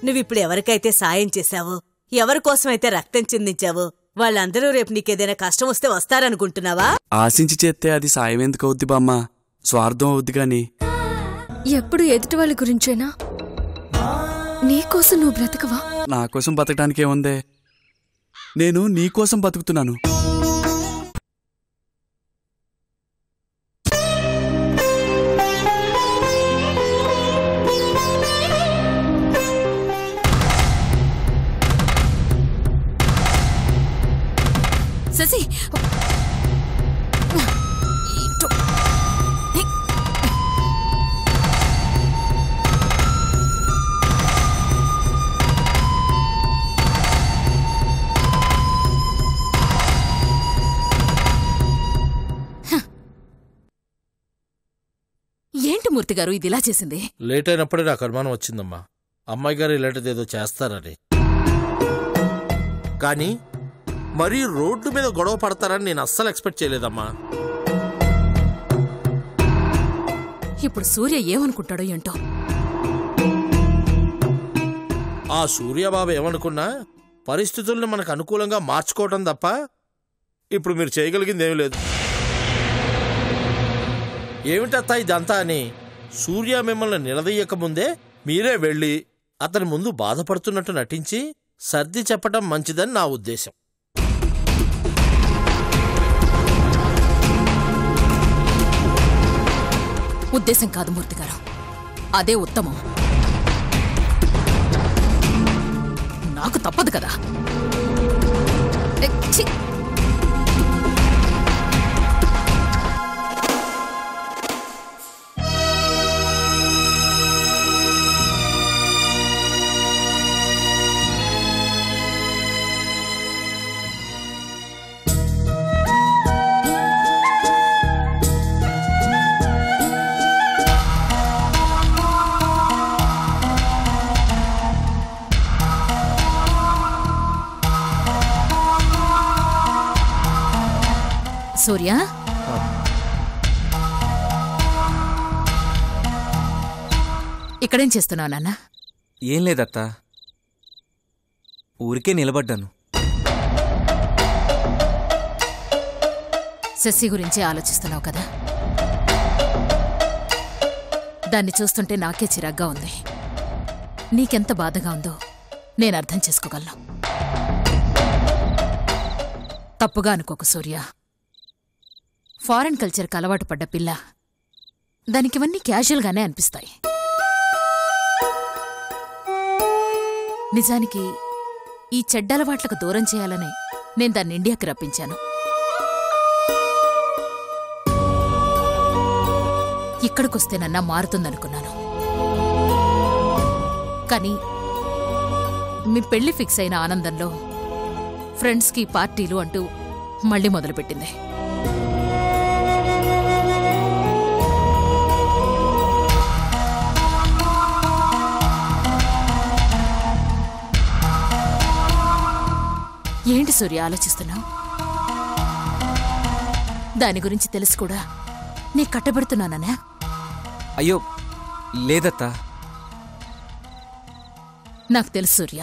నువ్విప్పుడు ఎవరికైతే సాయం చేశావో, ఎవరికోసమైతే రక్తం చిందించావో వాళ్ళందరూ రేపు నీకేదైనా కష్టం వస్తే వస్తారనుకుంటున్నావా? ఆశించి చేస్తే అది సాయం ఎందుకు అవుద్ది బామ్మ, స్వార్థం అవుద్ది గాని. ఎప్పుడు ఎదుటి వాళ్ళ గురించేనా? నీకోసం నువ్వు బ్రతకవా? నా కోసం బతకడానికేముందే, నేను నీకోసం బతుకుతున్నాను. శశి, ఏంటి మూర్తి గారు ఇది ఇలా చేసింది? లేట్ అయినప్పుడే నాకు అనుమానం వచ్చిందమ్మా, అమ్మాయి గారు ఇలాంటిది ఏదో చేస్తారని. కానీ మరీ రోడ్డు మీద గొడవ పడతారని నేను అస్సలు ఎక్స్పెక్ట్ చేయలేదమ్మా. ఇప్పుడు సూర్య ఏమనుకుంటాడో ఏంటో. ఆ సూర్యబాబు ఏమనుకున్నా పరిస్థితుల్ని మనకు అనుకూలంగా మార్చుకోవటం తప్ప ఇప్పుడు మీరు చేయగలిగింది ఏమీ లేదు. ఏమిటత్తా ఇదంతా అని సూర్య మిమ్మల్ని నిలదీయకముందే మీరే వెళ్ళి అతని ముందు బాధపడుతున్నట్టు నటించి సర్ది చెప్పటం మంచిదని నా ఉద్దేశం. ఉద్దేశం కాదు మూర్తి గారు, అదే ఉత్తమం. నాకు తప్పదు కదా. సూర్య, ఇక్కడేం చేస్తున్నావు నాన్న? ఏం లేదత్తా, ఊరికే నిలబడ్డాను. శశి గురించి ఆలోచిస్తున్నావు కదా, దాన్ని చూస్తుంటే నాకే చిరాగ్గా ఉంది. నీకెంత బాధగా ఉందో నేను అర్థం చేసుకోగలను. తప్పుగా అనుకోకు సూర్య, ఫారెన్ కల్చర్కి అలవాటు పడ్డ పిల్ల, దానికివన్నీ క్యాజువల్గానే అనిపిస్తాయి. నిజానికి ఈ చెడ్డలవాట్లకు దూరం చేయాలనే నేను దాన్ని ఇండియాకి రప్పించాను. ఇక్కడికొస్తేనన్నా మారుతుందనుకున్నాను. కానీ మీ పెళ్లి ఫిక్స్ అయిన ఆనందంలో ఫ్రెండ్స్కి పార్టీలు అంటూ మళ్ళీ మొదలుపెట్టింది. ఏంటి సూర్య ఆలోచిస్తున్నావు? దాని గురించి తెలిసి కూడా నీ కట్టబెడుతున్నానా? అయ్యో లేదత్తా. నాకు తెలుసు సూర్య,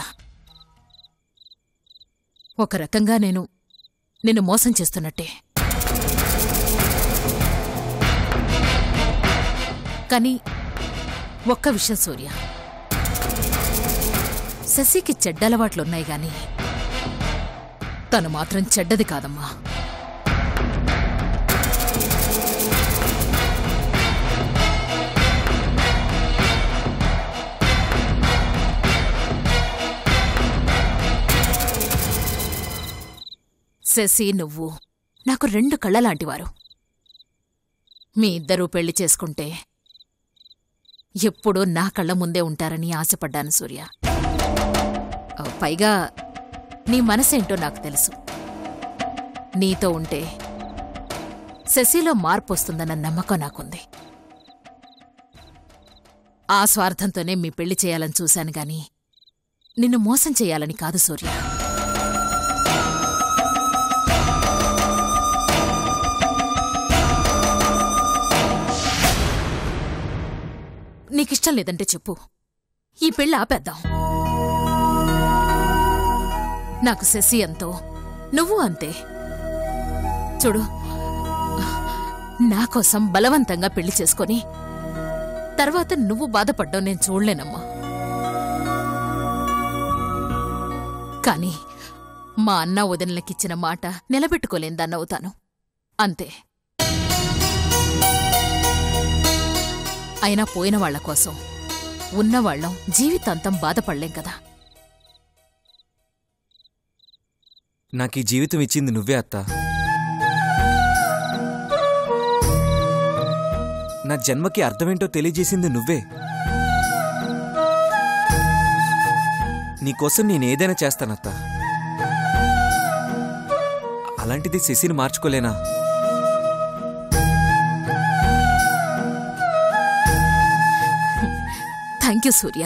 ఒక రకంగా నిన్ను మోసం చేస్తున్నట్టే. కానీ ఒక్క విషయం సూర్య, శశికి చెడ్డలవాట్లున్నాయి గాని తను మాత్రం చెడ్డది కాదమ్మా. శశి నువ్వు నాకు రెండు కళ్ళలాంటివారు. మీ ఇద్దరూ పెళ్లి చేసుకుంటే ఎప్పుడూ నా కళ్ళ ముందే ఉంటారని ఆశపడ్డాను సూర్య. పైగా నీ మనసేంటో నాకు తెలుసు. నీతో ఉంటే శశిలో మార్పు వస్తుందన్న నమ్మకం నాకుంది. ఆ స్వార్థంతోనే మీ పెళ్లి చేయాలని చూశాను గాని నిన్ను మోసం చేయాలని కాదు సూర్య. నీకిష్టం లేదంటే చెప్పు, ఈ పెళ్లి ఆపేద్దాం. నాకు శశి ఎంతో నువ్వు అంతే. చూడు, నా కోసం బలవంతంగా పెళ్లి చేసుకొని తర్వాత నువ్వు బాధపడ్డావు నేను చూడలేనమ్మా. కాని మా అన్న వదినలకిచ్చిన మాట నిలబెట్టుకోలేందన్నవుతాను అంతే. అయినా పోయిన వాళ్ల కోసం ఉన్నవాళ్లం జీవితాంతం బాధపడలేం కదా. నాకు ఈ జీవితం ఇచ్చింది నువ్వే అత్త. నా జన్మకి అర్థమేంటో తెలియజేసింది నువ్వే. నీకోసం నేనేదైనా చేస్తానత్త. అలాంటిది శశిని మార్చుకోలేనా? థ్యాంక్ యూ సూర్య.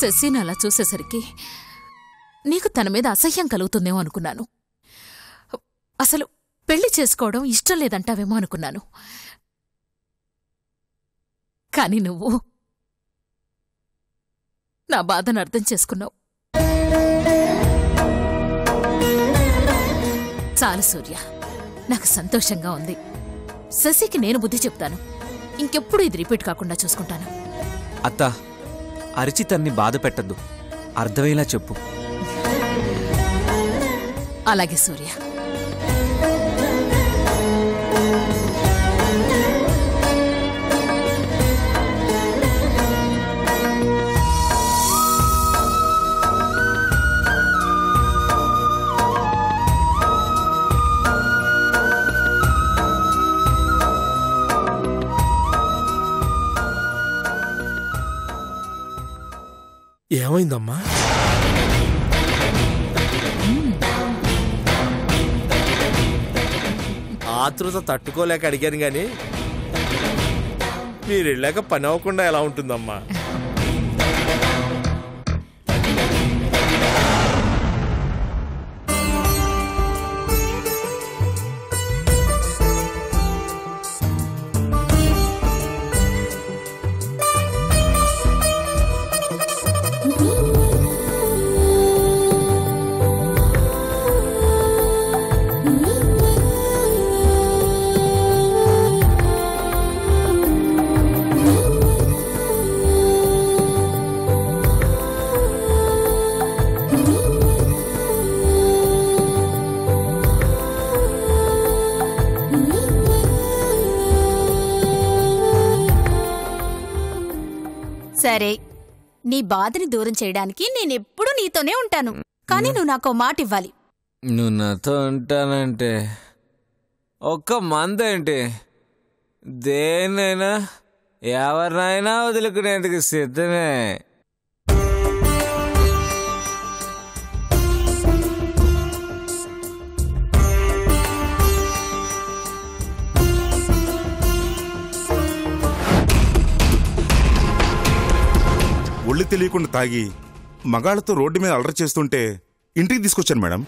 శశిని అలా చూసేసరికి నీకు తన మీద అసహ్యం కలుగుతుందేమో అనుకున్నాను. అసలు పెళ్లి చేసుకోవడం ఇష్టం లేదంటావేమో అనుకున్నాను. కాని నువ్వు నా బాధను అర్థం చేసుకున్నావు. చాలు సూర్య, నాకు సంతోషంగా ఉంది. శశికి నేను బుద్ధి చెప్తాను. ఇంకెప్పుడు ఇది రిపీట్ కాకుండా చూసుకుంటాను. అత్త, అరిచి తన్ని బాధ పెట్టద్దు, అర్థమయ్యేలా చెప్పు. అలాగే సూర్య. ఏమైందమ్మా? ఆతృత తట్టుకోలేక అడిగాను గాని మీరు వెళ్ళాక పని అవ్వకుండా ఎలా ఉంటుందమ్మా? సరే, నీ బాధని దూరం చేయడానికి నేనెప్పుడూ నీతోనే ఉంటాను. కానీ నువ్వు నాకో మాట ఇవ్వాలి. నువ్వు నాతో ఉంటానంటే ఒక్క మందేంటి, దేన్నైనా ఎవరినైనా వదులుకునేందుకు సిద్ధమే. ఒళ్ళు తెలియకుండా తాగి మగాళ్లతో రోడ్డు మీద అలరి చేస్తుంటే ఇంటికి తీసుకొచ్చాను మేడం.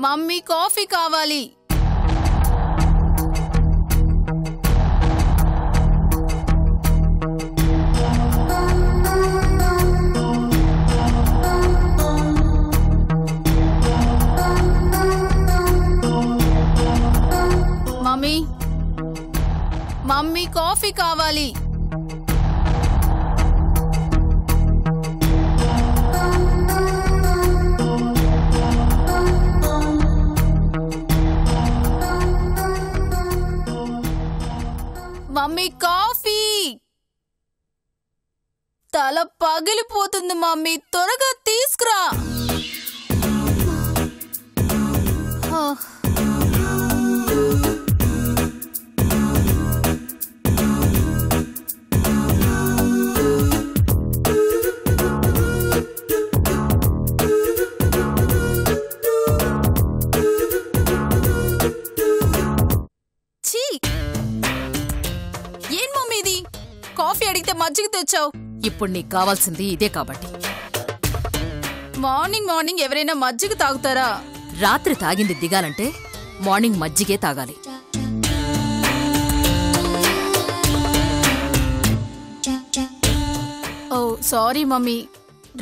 మమ్మీ, కాఫీ కావాలి. మమ్మీ, మమ్మీ కాఫీ కావాలి. Mummy coffee. తల పగిలిపోతుంది మమ్మీ, త్వరగా తీసుకురా. ఏం మమ్మీ ఇది? కాఫీ అడిగితే మజ్జిగ తెచ్చావు. ఇప్పుడు నీకు కావాల్సింది ఇదే కాబట్టి. మార్నింగ్ మార్నింగ్ ఎవరైనా మజ్జిగ తాగుతారా? రాత్రి తాగింది దిగాలంటే మార్నింగ్ మజ్జిగే తాగాలి. ఓ సారీ మమ్మీ,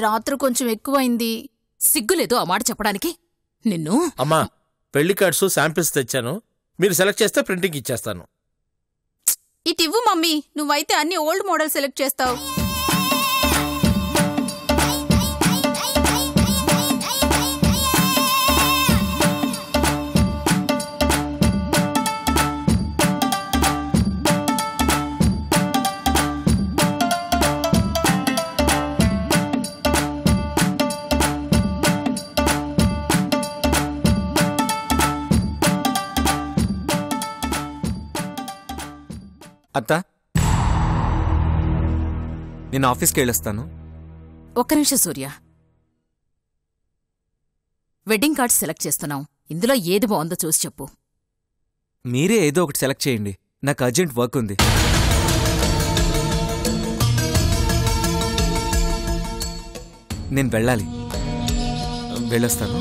రాత్రి కొంచెం ఎక్కువైంది. సిగ్గులేదు ఆ మాట చెప్పడానికి? నిన్ను. అమ్మా, పెళ్లి కార్డ్స్ శాంపిల్స్ తెచ్చాను, మీరు సెలెక్ట్ చేస్తే ప్రింటింగ్ ఇచ్చేస్తాను. ఇటివ్వు మమ్మీ, నువ్వైతే అన్ని ఓల్డ్ మోడల్ సెలెక్ట్ చేస్తావు. అత్త, నేను ఆఫీస్కి వెళ్ళొస్తాను. ఒక్క నిమిషం సూర్య. వెడ్డింగ్ కార్డ్స్ సెలెక్ట్ చేస్తున్నాం, ఇందులో ఏది బాగుందో చూసి చెప్పు. మీరే ఏదో ఒకటి సెలెక్ట్ చేయండి, నాకు అర్జెంట్ వర్క్ ఉంది. నేను వెళ్ళాలి, వెళ్ళొస్తాను.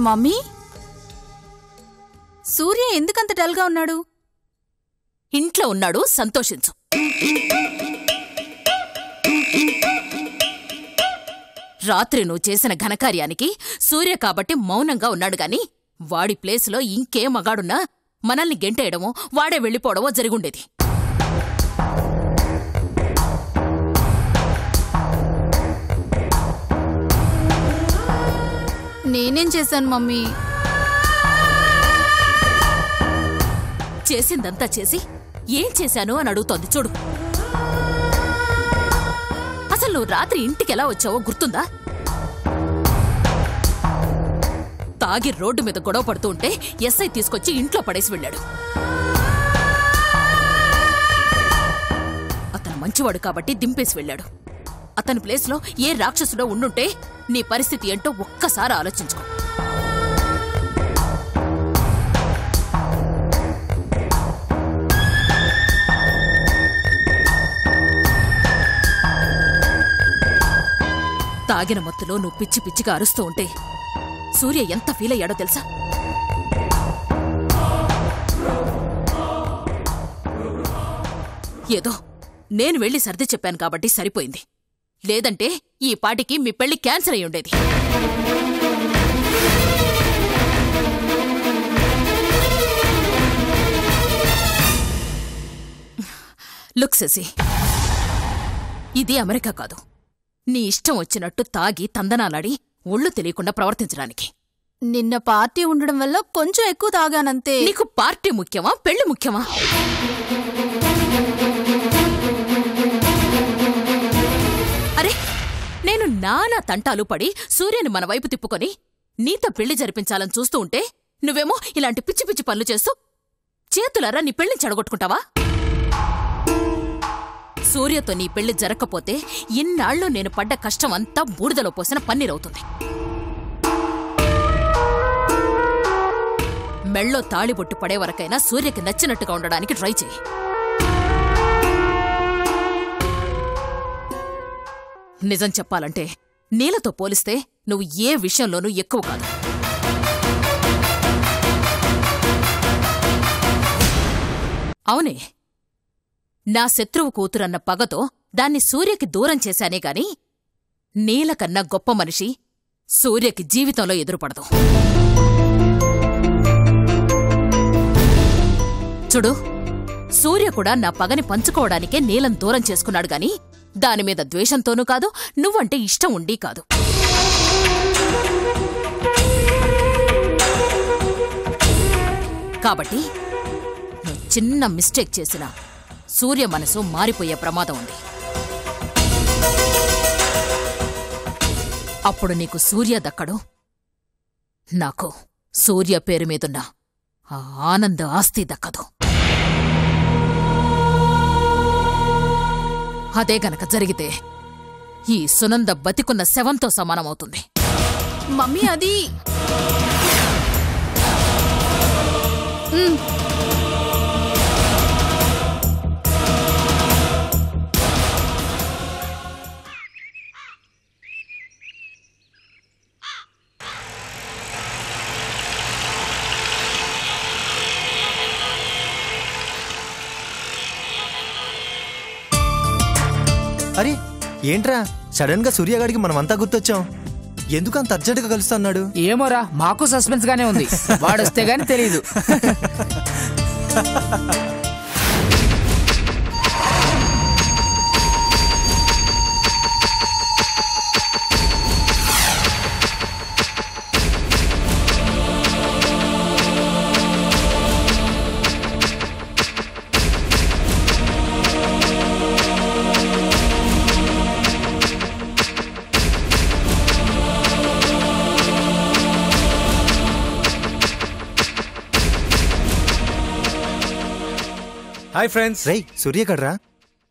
మమ్మీ, సూర్య ఎందుకంత డల్గా ఉన్నాడు? ఇంట్లో ఉన్నాడు, సంతోషించు. రాత్రి నువ్వు చేసిన ఘనకార్యానికి సూర్య కాబట్టి మౌనంగా ఉన్నాడు గాని వాడి ప్లేసులో ఇంకే మగాడున్నా మనల్ని గెంటేయడమో వాడే వెళ్ళిపోవడమో జరిగుండేది. నేనేం చేశాను మమ్మీ? చేసిందంతా చేసి ఏం చేశాను అని అడుగుతోంది చూడు. అసలు నువ్వు రాత్రి ఇంటికెలా వచ్చావో గుర్తుందా? తాగి రోడ్డు మీద గొడవ పడుతూ ఉంటే ఎస్ఐ తీసుకొచ్చి ఇంట్లో పడేసి వెళ్ళాడు. అతను మంచివాడు కాబట్టి దింపేసి వెళ్ళాడు. అతని ప్లేస్లో ఏ రాక్షసుడో ఉండుంటే నీ పరిస్థితి ఏంటో ఒక్కసారి ఆలోచించుకో. తాగిన మత్తులో నువ్వు పిచ్చి పిచ్చిగా అరుస్తూ ఉంటే సూర్య ఎంత ఫీల్ అయ్యాడో తెలుసా? ఏదో నేను వెళ్ళి సర్ది చెప్పాను కాబట్టి సరిపోయింది, లేదంటే ఈ పాటికి మీ పెళ్లి క్యాన్సిల్ అయి ఉండేది. లుక్ శశి, ఇది అమెరికా కాదు. నీ ఇష్టం వచ్చినట్టు తాగి తందనాలాడి ఒళ్ళు తెలియకుండా ప్రవర్తించడానికి. నిన్న పార్టీ ఉండడం వల్ల కొంచెం ఎక్కువ తాగానంతే. నీకు పార్టీ ముఖ్యమా, పెళ్లి ముఖ్యమా? అరే, నేను నానా తంటాలు పడి సూర్యని మన వైపు తిప్పుకొని నీతో పెళ్లి జరిపించాలని చూస్తూ ఉంటే నువ్వేమో ఇలాంటి పిచ్చి పిచ్చి పనులు చేస్తూ చేతులారా నీ పెళ్లిని చెడగొట్టుకుంటావా? సూర్యతో నీ పెళ్లి జరగకపోతే ఇన్నాళ్ళు నేను పడ్డ కష్టమంతా బూడిదలో పోసిన పన్నీరవుతుంది. మెళ్ళో తాళిబొట్టు పడే వరకైనా సూర్యకి నచ్చినట్టుగా ఉండడానికి ట్రై చేయి. నిజం చెప్పాలంటే నీలతో పోలిస్తే నువ్వు ఏ విషయంలోనూ ఎక్కువ కాదు. అవునే, నా శత్రువు కూతురన్న పగతో దాన్ని సూర్యకి దూరం చేశానే గాని నీలకన్నా గొప్ప మనిషి సూర్యకి జీవితంలో ఎదురుపడదు. చూడు, సూర్య కూడా నా పగని పంచుకోవడానికే నీలం దూరం చేసుకున్నాడు గాని దానిమీద ద్వేషంతోనూ కాదు, నువ్వంటే ఇష్టం ఉండి కాదు. కాబట్టి నువ్వు చిన్న మిస్టేక్ చేసినా సూర్య మనసు మారిపోయే ప్రమాదం ఉంది. అప్పుడు నీకు సూర్య దక్కడు, నాకు సూర్య పేరు మీదున్న ఆ ఆనంద ఆస్తి దక్కదు. అదే గనక జరిగితే ఈ సునంద బతికున్న శవంతో సమానమవుతుంది. మమ్మీ అది అరే ఏంట్రా సడన్ గా సూర్యగాడికి మనమంతా గుర్తొచ్చాం? ఎందుకు అంత అర్జెంటుగా కలుస్తున్నాడు? ఏమోరా, మాకు సస్పెన్స్ గానే ఉంది. వాడొస్తే గాని తెలీదు. Hi friends. రేయ్ సూర్యగడ్రా.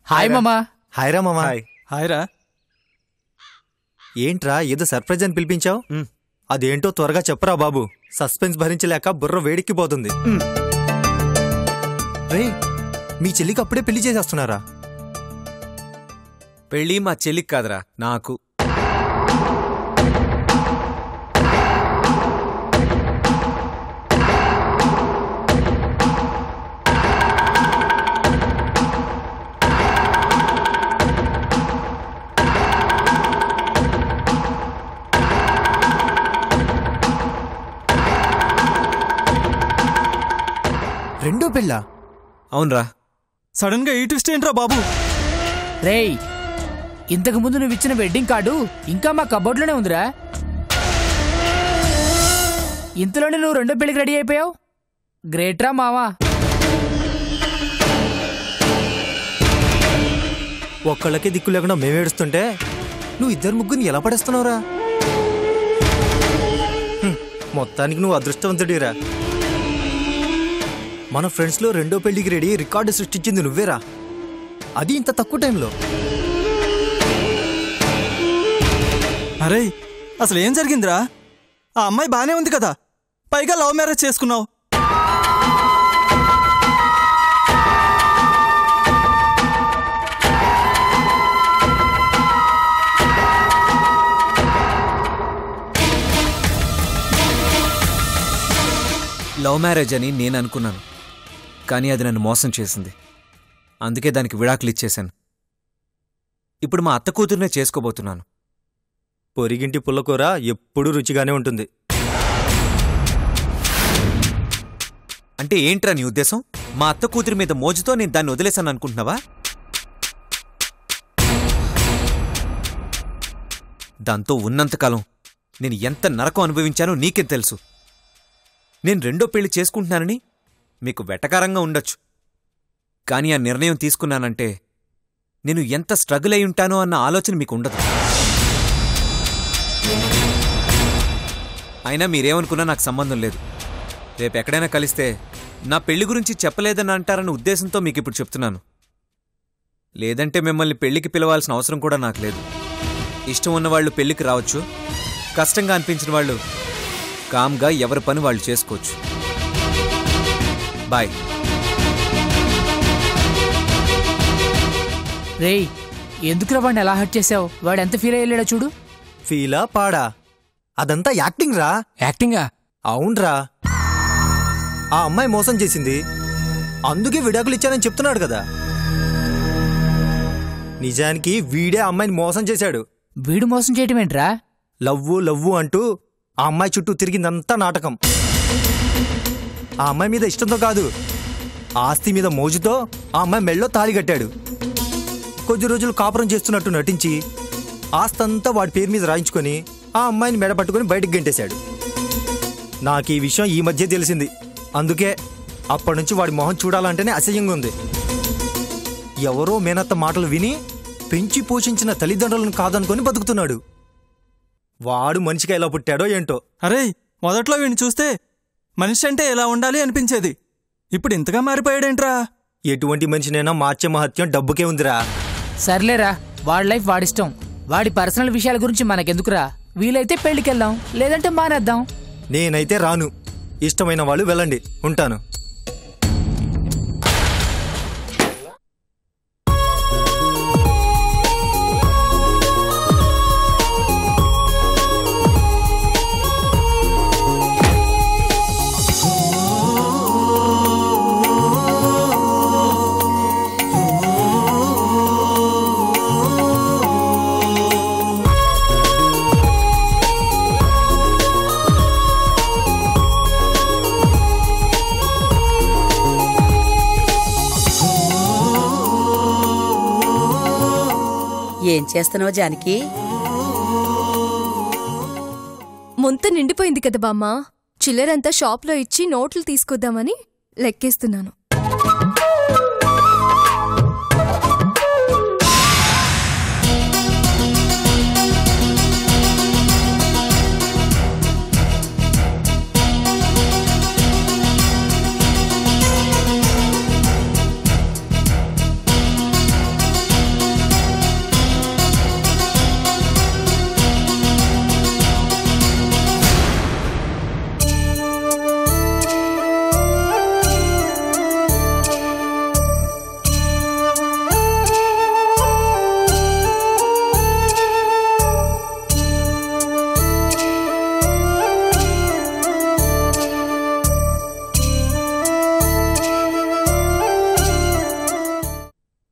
హాయ్ మామా. హాయ్ రా మామా. హాయ్ రా. ఏంట్రా ఏదో సర్ప్రైజ్ అని పిలిపించావు? అదేంటో త్వరగా చెప్పరా బాబు, సస్పెన్స్ భరించలేక బుర్ర వేడిక్కిపోతుంది. రే మీ చెల్లికి అప్పుడే పెళ్లి చేసేస్తున్నారా? పెళ్ళి మా చెల్లికి కాదురా, నాకు. రెండో పెళ్ళా? అవునరా. సడన్ గా ఈ ట్విస్ట్ ఏంట్రా బాబు? రేయ్, ఇంతకు ముందు నువ్వు ఇచ్చిన వెడ్డింగ్ కార్డు ఇంకా మా కబోర్డ్లోనే ఉందిరా. ఇంతలోనే నువ్వు రెండో పెళ్లికి రెడీ అయిపోయావు. గ్రేట్రా మావా. ఒక్కళ్ళకే దిక్కు లేకుండా మేమేడుస్తుంటే నువ్వు ఇద్దరు ముగ్గురిని ఎలా పడేస్తున్నావురా? మొత్తానికి నువ్వు అదృష్టవంతుడిరా. మన ఫ్రెండ్స్లో రెండో పెళ్లికి రెడీ రికార్డు సృష్టించింది నువ్వేరా, అది ఇంత తక్కువ టైంలో. అరే అసలు ఏం జరిగిందిరా? ఆ అమ్మాయి బానే ఉంది కదా, పైగా లవ్ మ్యారేజ్ చేసుకున్నావు. లవ్ మ్యారేజ్ అని నేను అనుకున్నాను, కానీ అది నన్ను మోసం చేసింది. అందుకే దానికి విడాకులు ఇచ్చేశాను. ఇప్పుడు మా అత్త కూతురునే చేసుకోబోతున్నాను. పొరిగింటి పుల్లకూర ఎప్పుడూ రుచిగానే ఉంటుంది. అంటే ఏంట్రా నీ ఉద్దేశం? మా అత్త కూతురి మీద మోజుతో నేను దాన్ని వదిలేశాను అనుకుంటున్నావా? దాంతో ఉన్నంతకాలం నేను ఎంత నరకం అనుభవించానో నీకేం తెలుసు. నేను రెండో పెళ్లి చేసుకుంటున్నానని మీకు వెటకారంగా ఉండొచ్చు, కానీ ఆ నిర్ణయం తీసుకున్నానంటే నేను ఎంత స్ట్రగుల్ అయి ఉంటానో అన్న ఆలోచన మీకు ఉండదు. అయినా మీరేమనుకున్నా నాకు సంబంధం లేదు. రేపెక్కడైనా కలిస్తే నా పెళ్లి గురించి చెప్పలేదని అంటారన్న ఉద్దేశంతో మీకు ఇప్పుడు చెప్తున్నాను. లేదంటే మిమ్మల్ని పెళ్లికి పిలవాల్సిన అవసరం కూడా నాకు లేదు. ఇష్టం ఉన్నవాళ్లు పెళ్లికి రావచ్చు, కష్టంగా అనిపించిన వాళ్ళు కామ్గా ఎవరి పని వాళ్ళు చేసుకోవచ్చు. బాయ్. రేయ్, ఎందుకురా వాడిని ఎలా హర్ట్ చేసావు? వాడు ఎంత ఫీల్ అయ్యాడో చూడు. ఫీలా పాడా? అదంతా యాక్టింగ్ రా. యాక్టింగా? అవునరా, ఆ అమ్మాయి మోసం చేసింది, అందుకే విడాకులు ఇచ్చానని చెప్తున్నాడు కదా. నిజానికి వీడే ఆ అమ్మాయిని మోసం చేశాడు. వీడు మోసం చేయటం ఏంట్రా? లవ్వు లవ్వు అంటూ ఆ అమ్మాయి చుట్టూ తిరిగిందంతా నాటకం. ఆ అమ్మాయి మీద ఇష్టంతో కాదు, ఆస్తి మీద మోజుతో ఆ అమ్మాయి మెళ్ళో తాళి కట్టాడు. కొద్ది రోజులు కాపురం చేస్తున్నట్టు నటించి ఆస్తంతా వాడి పేరు మీద రాయించుకొని ఆ అమ్మాయిని మెడపట్టుకుని బయటికి గెంటేశాడు. నాకు ఈ విషయం ఈ మధ్య తెలిసింది. అందుకే అప్పటి నుంచి వాడి మొహం చూడాలంటేనే అసహ్యంగా ఉంది. ఎవరో మేనత్త మాటలు విని పెంచి పోషించిన తల్లిదండ్రులను కాదనుకొని బతుకుతున్నాడు. వాడు మనిషిగా ఎలా పుట్టాడో ఏంటో. అరే, మొదట్లో వీడిని చూస్తే మనిషి అంటే ఎలా ఉండాలి అనిపించేది. ఇప్పుడు ఇంతగా మారిపోయాడేంట్రా? ఎటువంటి మనిషినైనా మార్చే మహత్యం డబ్బుకే ఉందిరా. సర్లేరా, వాడి లైఫ్ వాడిష్టం. వాడి పర్సనల్ విషయాల గురించి మనకెందుకురా? వీలైతే పెళ్లికెళ్దాం, లేదంటే మానేద్దాం. నేనైతే రాను. ఇష్టమైన వాళ్ళు వెళ్ళండి. ఉంటాను. ఏం చేస్తున్నావు జానకి? ముంత నిండిపోయింది కదా బామ్మ. చిల్లరంతా షాప్లో ఇచ్చి నోట్లు తీసుకొద్దామని లెక్కేస్తున్నాను.